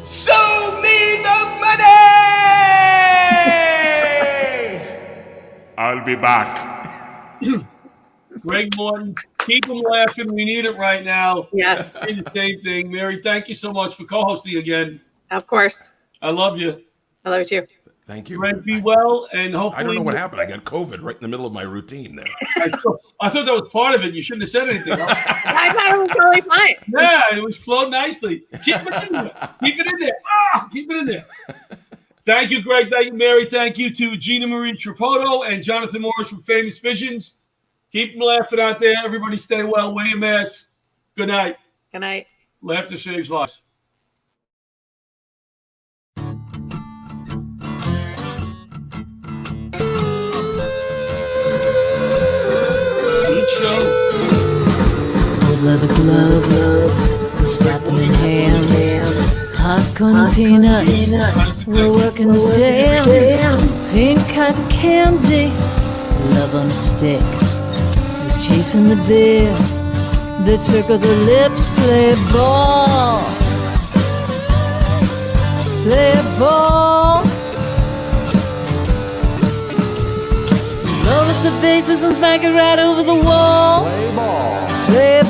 M: Show me the money!
N: I'll be back.
A: Greg Morton, keep them laughing. We need it right now.
C: Yes.
A: The same thing. Mary, thank you so much for co-hosting again.
C: Of course.
A: I love you.
C: I love you too.
L: Thank you.
A: Greg, be well, and hopefully...
L: I don't know what happened. I got COVID right in the middle of my routine there.
A: I thought that was part of it. You shouldn't have said anything.
C: I thought it was totally fine.
A: Yeah, it was flowed nicely. Keep it in there. Keep it in there. Keep it in there. Thank you, Greg. Thank you, Mary. Thank you to Gina Marie Trapoto and Jonathan Morris from Famous Visions. Keep them laughing out there. Everybody stay well. Wear your mask. Good night.
C: Good night.
A: Laughter saves lives. Good show.
B: Old leather gloves, we're strapping in hands. Popcorn and peanuts, we're working the stands. Pink cotton candy, love on a stick. Who's chasing the beer? The trick of the lips, play ball. Play ball. Load up the bases and smack it right over the wall. Play ball. Play